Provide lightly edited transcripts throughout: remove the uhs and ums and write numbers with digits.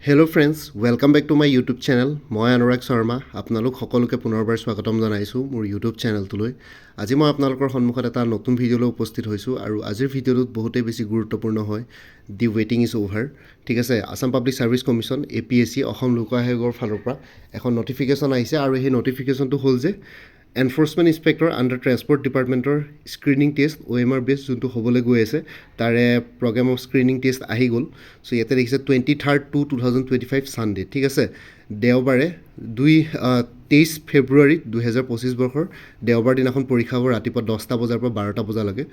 Hello' friends, welcome back to my YouTube channel. মই অনুৰাগ শৰ্মা আপোনালোক সকলোকে পুনৰবাৰ স্বাগতম জনাইছোঁ মোৰ ইউটিউব চেনেলটোলৈ। আজি মই আপোনালোকৰ সন্মুখত এটা নতুন ভিডিঅ'লৈ উপস্থিত হৈছোঁ আৰু আজিৰ ভিডিঅ'টোত বহুতেই বেছি গুৰুত্বপূৰ্ণ হয়। দি ৱেইটিং ইজ অ'ভাৰ। ঠিক আছে, Assam public service commission APSC Assam লোক আয়োগৰ ফালৰ পৰা এখন নটিফিকেশ্যন আহিছে আৰু সেই নটিফিকেশ্যনটো হ'ল যে এনফৰ্চমেণ্ট ইনস্পেক্টৰ আণ্ডাৰ ট্ৰেন্সপৰ্ট ডিপাৰ্টমেণ্টৰ স্ক্ৰিনিং টেষ্ট OMR বেছ যোনটো হ'বলৈ গৈ আছে তাৰে প্ৰগ্ৰেম অফ স্ক্ৰিনিং টেষ্ট আহি গ'ল। চ' ইয়াতে দেখিছে 23/2/2025 ছানডে। ঠিক আছে, দেওবাৰে 23 ফেব্ৰুৱাৰী 2025 বৰ্ষৰ দেওবাৰ দিনাখন পৰীক্ষা হ'ব ৰাতিপুৱা 10টা বজাৰ পৰা 12টা বজালৈকে।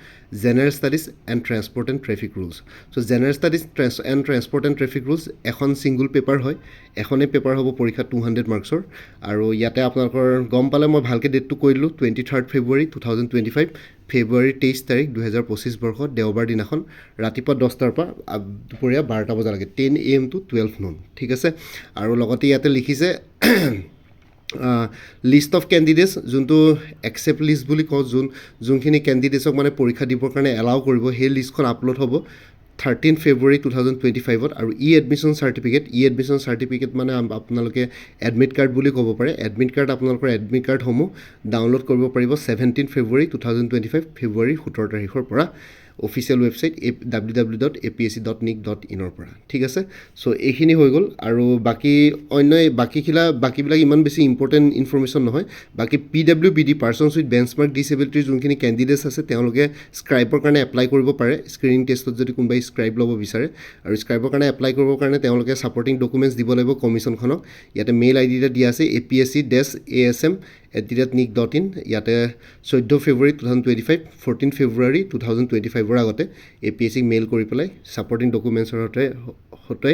General studies and transport and traffic rules. So' general studies and transport and traffic rules এখন ছিংগুল পেপাৰ হয়। এখনেই পেপাৰ হ'ব পৰীক্ষা 200 মাৰ্কছৰ। আৰু ইয়াতে আপোনালোকৰ গম পালে মই ভালকৈ ডেটটো কৈ দিলোঁ, 23 ফেব্ৰুৱাৰী 2025 ফেব্ৰুৱাৰী 23 তাৰিখ 2025 বৰ্ষ দেওবাৰ দিনাখন ৰাতিপুৱা 10টাৰ পৰা দুপৰীয়া 12টা বজালৈকে 10 AM to 12 noon। ঠিক আছে, আৰু লগতে ইয়াতে লিখিছে লিষ্ট অফ কেণ্ডিডেটছ, যোনটো একচেপ্ট লিষ্ট বুলি কওঁ, যোনখিনি কেণ্ডিডেটছক মানে পৰীক্ষা দিবৰ কাৰণে এলাউ কৰিব, সেই লিষ্টখন আপলোড হ'ব 13 ফেব্ৰুৱাৰী 2025 আৰু এডমিশ্যন চাৰ্টিফিকেট মানে আপোনালোকে এডমিট কাৰ্ড বুলি ক'ব পাৰে। এডমিট কাৰ্ড আপোনালোকৰ এডমিট কাৰ্ডসমূহ ডাউনলোড কৰিব পাৰিব 17 ফেব্ৰুৱাৰী 2025 ফেব্ৰুৱাৰী 17 তাৰিখৰ পৰা অফিচিয়েল ৱেবছাইট www.apsc.nic.in ৰ পৰা। ঠিক আছে, চ' এইখিনি হৈ গ'ল। আৰু বাকীবিলাক ইমান বেছি ইম্পৰ্টেণ্ট ইনফৰ্মেশ্যন নহয়। বাকী PWBD পাৰ্চনছ উইথ বেঞ্চমাৰ্ক ডিচেবিলিটিৰ যোনখিনি কেণ্ডিডেটছ আছে তেওঁলোকে স্ক্ৰাইবৰ কাৰণে এপ্লাই কৰিব পাৰে। স্ক্ৰিনিং টেষ্টত যদি কোনোবাই স্ক্ৰাইব ল'ব বিচাৰে, আৰু স্ক্ৰাইবৰ কাৰণে এপ্লাই কৰিবৰ কাৰণে তেওঁলোকে ছাপৰ্টিং ডকুমেণ্টছ দিব লাগিব কমিশ্যনখনক। ইয়াতে মেইল ID এটা দিয়া আছে apsc-asm@nic.in। ইয়াতে 14 ফেব্ৰুৱাৰী 2025 14 ফেব্ৰুৱাৰী 2025 আগতে APSCক মেইল কৰি পেলাই ছাপৰ্টিং ডকুমেণ্টছৰ সৈতে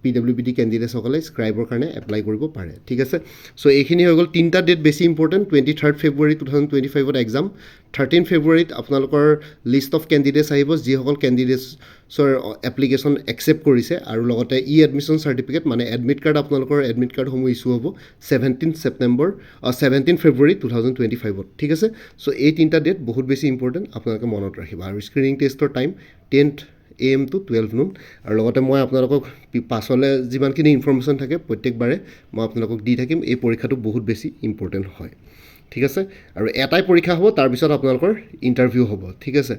PWBD কেণ্ডিডেটসকলে স্ক্ৰাইবৰ কাৰণে এপ্লাই কৰিব পাৰে। ঠিক আছে, চ' এইখিনি হৈ গ'ল। 3টা ডেট বেছি ইম্পৰ্টেণ্ট। 23 ফেব্ৰুৱাৰী 2025 এক্সাম। 13 ফেব্ৰুৱাৰীত আপোনালোকৰ লিষ্ট অফ কেণ্ডিডেটছ আহিব, যিসকল কেণ্ডিডেটছৰ এপ্লিকেশ্যন একচেপ্ট কৰিছে, আৰু লগতে এডমিশ্যন চাৰ্টিফিকেট মানে এডমিট কাৰ্ড, আপোনালোকৰ এডমিট কাৰ্ডসমূহ ইছ্যু হ'ব 17 ফেব্ৰুৱাৰী 2025। ঠিক আছে, চ' এই 3টা ডেট বহুত বেছি ইম্পৰ্টেণ্ট, আপোনালোকে মনত ৰাখিব। আৰু স্ক্ৰিনিং টেষ্টৰ টাইম 10 AM to 12 noon। আৰু লগতে মই আপোনালোকক পাছলৈ যিমানখিনি ইনফৰ্মেশ্যন থাকে প্ৰত্যেকবাৰে মই আপোনালোকক দি থাকিম। এই পৰীক্ষাটো বহুত বেছি ইম্পৰ্টেণ্ট হয়। ঠিক আছে, আৰু এটাই পৰীক্ষা হ'ব, তাৰপিছত আপোনালোকৰ ইণ্টাৰভিউ হ'ব। ঠিক আছে,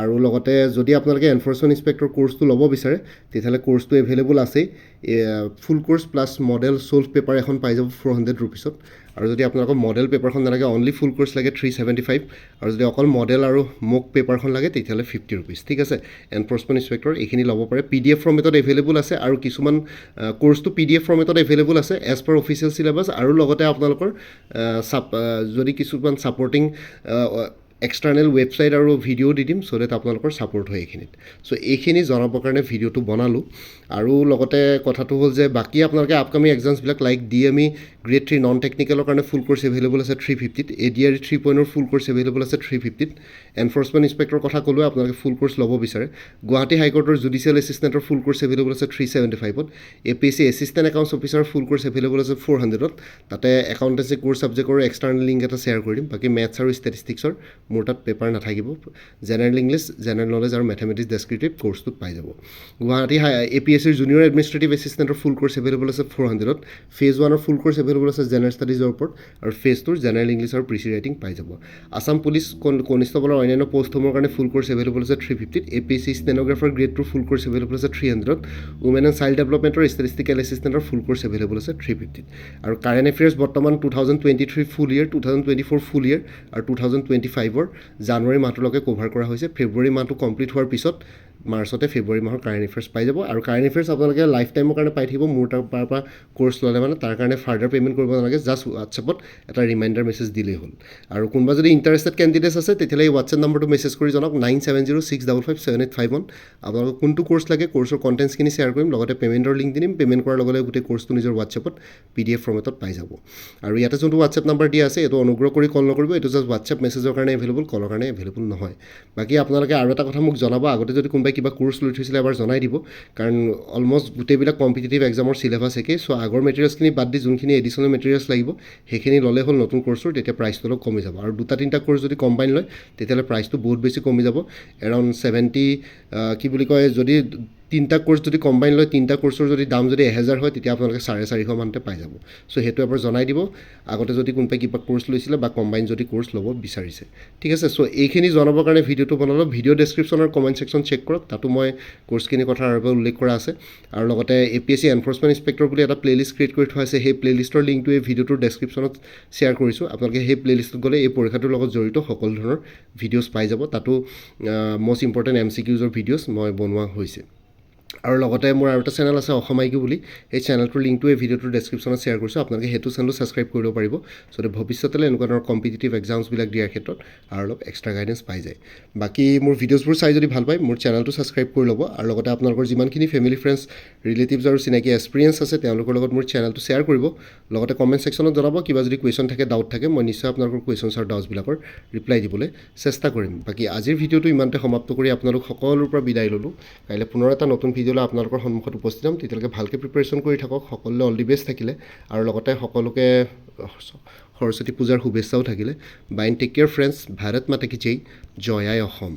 আৰু লগতে যদি আপোনালোকে এনফৰ্চমেণ্ট ইনস্পেক্টৰ কোৰ্চটো ল'ব বিচাৰে তেতিয়াহ'লে কোৰ্চটো এভেইলেবল আছেই। Full course plus model solved paper এখন পাই যাব 400 ৰুপিছত। আৰু যদি আপোনালোকক মডেল পেপাৰখন নালাগে, অনলি ফুল কোৰ্চ লাগে 375। আৰু যদি অকল মডেল আৰু মোক পেপাৰখন লাগে তেতিয়াহ'লে 50 ৰুপিজ। ঠিক আছে, এনফৰ্চমেণ্ট ইনস্পেক্টৰ এইখিনি ল'ব পাৰে। PDF ফৰ্মেটত এভেইলেবল আছে, আৰু কিছুমান কোৰ্চটো PDF ফৰ্মেটত এভেইলেবল আছে এজ পাৰ অফিচিয়েল চিলেবাছ। আৰু লগতে আপোনালোকৰ যদি কিছুমান ছাপৰ্টিং এক্সটাৰ্নেল ৱেবছাইট আৰু ভিডিঅ' দি দিম, চ' ডেট আপোনালোকৰ ছাপৰ্ট হয় এইখিনিত। চ' এইখিনি জনাবৰ কাৰণে ভিডিঅ'টো বনালোঁ। আৰু লগতে কথাটো হ'ল যে বাকী আপোনালোকে আপকামিং এক্সামছবিলাক লাইক DME গ্ৰেড 3 নন টেকনিকেলৰ কাৰণে ফুল কোৰ্চ এভেইলেবল আছে 350। ADRE 3.0 ফুল কোৰ্চ এভেইলেবল আছে 350। এনফৰ্চমেণ্ট ইনস্পেক্টৰৰ কথা ক'লোৱে, আপোনালোকে ফুল কোৰ্চ ল'ব বিচাৰে। Guwahati হাইকোৰ্টৰ judicial এছিষ্টেণ্টৰ full course available আছে 375। APSC এছিষ্টেণ্ট একাউণ্টছ অফিচাৰৰ ফুল কোৰ্চ এভেইলেবল আছে 400। তাতে একাউণ্টেঞ্চি কোৰ্চ ছাবজেক্টৰ এক্সটাৰ্নেল লিংক এটা শ্বেয়াৰ কৰি দিম। বাকী মেথছ আৰু ষ্টেটিষ্টিক্সৰ মোৰ তাত পেপাৰ নাথাকিব। জেনেৰেল ইংলিছ, জেনেৰেল নলেজ আৰু মেথমেটিক্স ডেছক্ৰিপটিভ কোৰ্চটোত পাই যাব। Guwahati APSCৰ junior administrative এছিষ্টেণ্টৰ full course available আছে 400। ফেজ 1ৰ ফুল কোৰ্চ এভেইলেবল আছে জেনেৰেল ষ্টাডিজৰ ওপৰত, আৰু ফেজ 2ৰ জেনেৰেল ইংলিছ আৰু প্ৰিচি ৰাইটিং পাই যাব। আছাম পুলিচ কনিষ্টবলৰ অন্যান্য পষ্টসমূহৰ কাৰণে ফুল কোৰ্চ এভেইলেবল আছে 350। APSC stenographer grade 2 full course available আছে 300। উমেন এণ্ড চাইল্ড ডেভেলপমেণ্টৰ ষ্টেটিষ্টিকেল এছিষ্টেণ্টৰ ফুল কোৰ্চ এভেইলেবল আছে 350। আৰু কাৰেণ্ট এফেয়াৰ্ছ বৰ্তমান 2023 ফুল ইয়েৰ, 2024 ফুল ইয়েৰ আৰু 2025ৰ জানুৱাৰী মাহটোলৈকে কভাৰ কৰা হৈছে। ফেব্ৰুৱাৰী মাহটো কমপ্লিট হোৱাৰ পিছত মাৰ্চতে ফেব্ৰুৱাৰী মাহৰ কাৰেণ্ট এফেয়াৰ্ছ পাই যাব। আৰু কাৰেণ্ট এফেয়াৰ্ছ আপোনালোকে লাইফ টাইমৰ কাৰণে পাই থাকিব। মোৰ তাৰ পৰা কোৰ্চ ল'লে মানে তাৰ কাৰণে ফাৰ্ডাৰ পে'মেণ্ট কৰিব নালাগে, জাষ্ট হোৱাটছএপত এটা ৰিমাইণ্ডাৰ মেছেজ দিলেই হ'ল। আৰু কোনোবা যদি ইণ্টাৰেষ্টেড কেণ্ডিডেটছ আছে তেতিয়াহ'লে এই হোৱাটছএপ নম্বৰটো মেছেজ কৰি জনাওক 9706557851। আপোনালোকক কোনটো কোৰ্চ লাগে, কোৰ্চৰ কণ্টেণ্টছখিনি শ্বেয়াৰ কৰিম, লগতে পে'মেণ্টৰ লিংক দি দিম। পে'মেণ্ট কৰাৰ লগে লগে গোটেই কোৰ্চটো নিজৰ হোৱাটছএপত PDF ফৰ্মেটত পাই যাব। আৰু ইয়াতে যোনটো হোৱাটছএপ নম্বৰ দিয়া আছে এইটো অনুগ্ৰহ কৰি কল নকৰিব, এইটো জাষ্ট হোৱাটছএপ মেছেজৰ কাৰণে এভেইলেবল, কলৰ কাৰণে এভেইলেবল নহয়। বাকী আপোনালোকে আৰু এটা কথা মোক জনাব, আগতে যদি কোনোবাই কিবা কোৰ্চ লৈ থৈছিলে এবাৰ জনাই দিব, কাৰণ অলমষ্ট গোটেইবিলাক কম্পিটিটিভ এক্সামৰ চিলেবাছ একেই। চ' আগৰ মেটেৰিয়েলছখিনি বাদ দি যোনখিনি এডিশ্যনেল মেটেৰিয়েলছ লাগিব সেইখিনি ল'লে হ'ল নতুন কোৰ্চৰ, তেতিয়া প্ৰাইচটো অলপ কমি যাব। আৰু 2-3টা কোৰ্চ যদি কম্বাইন লয় তেতিয়াহ'লে প্ৰাইচটো বহুত বেছি কমি যাব। এৰাউণ্ড 70 যদি তিনিটা কোৰ্চ যদি কম্বাইন লয় তিনিটা কোৰ্চৰ যদি দাম যদি 1000 হয় তেতিয়া আপোনালোকে 450 মানতে পাই যাব চ' সেইটো এবাৰ জনাই দিব আগতে যদি কোনোবাই কিবা কোৰ্চ লৈছিলে বা কম্বাইন যদি কোৰ্চ ল'ব বিচাৰিছে ঠিক আছে চ' এইখিনি জনাবৰ কাৰণে ভিডিঅ'টো বনালোঁ ভিডিঅ' ডেছক্ৰিপশ্যনৰ কমেণ্ট ছেকশ্যন চেক কৰক তাতো মই কোৰ্চখিনিৰ কথা আৰু এবাৰ উল্লেখ কৰা আছে আৰু লগতে APSC এনফৰ্চমেণ্ট ইনস্পেক্টৰ বুলি এটা প্লেলিষ্ট ক্ৰিয়েট কৰি থোৱা আছে সেই প্লেলিষ্টৰ লিংকটো এই ভিডিঅ'টোৰ ডেছক্ৰিপশ্যনত শ্বেয়াৰ কৰিছোঁ আপোনালোকে সেই প্লেলিষ্টত গ'লে এই পৰীক্ষাটোৰ লগত জড়িত সকলো ধৰণৰ ভিডিঅ'ছ পাই যাব তাতো মষ্ট ইম্পৰ্টেণ্ট MCQৰ ভিডিঅ'ছ মই বনোৱা হৈছে আৰু লগতে মোৰ আৰু এটা চেনেল আছে অসম IQ বুলি এই চেনেলটোৰ লিংকটো এই ভিডিঅ'টোৰ ডেছক্ৰিপশ্যনত শ্বেয়াৰ কৰিছোঁ আপোনালোকে সেইটো চেনেলো ছাবস্ক্ৰাইব কৰিব পাৰিব যাতে ভৱিষ্যতলৈ এনেকুৱা ধৰণৰ কম্পিটিটিভ এক্সামছবিলাক দিয়াৰ ক্ষেত্ৰত আৰু অলপ এক্সট্ৰা গাইডেঞ্চ পাই যায় বাকী মোৰ ভিডিঅ'ছবোৰ চাই যদি ভাল পায় মোৰ চেনেলটো ছাবস্ক্ৰাইব কৰি ল'ব আৰু লগতে আপোনালোকৰ যিমানখিনি ফেমিলি ফ্ৰেণ্ডছ ৰিলেটিভছ আৰু চিনাকি এক্সপিৰিয়েঞ্চ আছে তেওঁলোকৰ লগত মোৰ চেনেলটো শ্বেয়াৰ কৰিব লগতে কমেণ্ট ছেকশ্যনত জনাব কিবা যদি কুৱেশ্যন থাকে ডাউট থাকে মই নিশ্চয় আপোনালোকৰ কুৱেশ্যনছ আৰু ডাউটছবিলাকৰ ৰিপ্লাই দিবলৈ চেষ্টা কৰিম বাকী আজিৰ ভিডিঅ'টো ইমানতে সমাপ্ত কৰি আপোনালোক সকলোৰ পৰা বিদায় ল'লোঁ কাইলৈ পুনৰ এটা নতুন ভিডিঅ'লৈ আপোনালোকৰ সন্মুখত উপস্থিত হ'ম তেতিয়ালৈকে ভালকৈ প্ৰিপেৰেশ্যন কৰি থাকক সকলোলৈ অল দি বেষ্ট থাকিলে আৰু লগতে সকলোকে সৰস্বতী পূজাৰ শুভেচ্ছাও থাকিলে বাইন টেক কেয়াৰ ফ্ৰেণ্ডছ ভাৰত মাতা কি জয় জয় আই অসম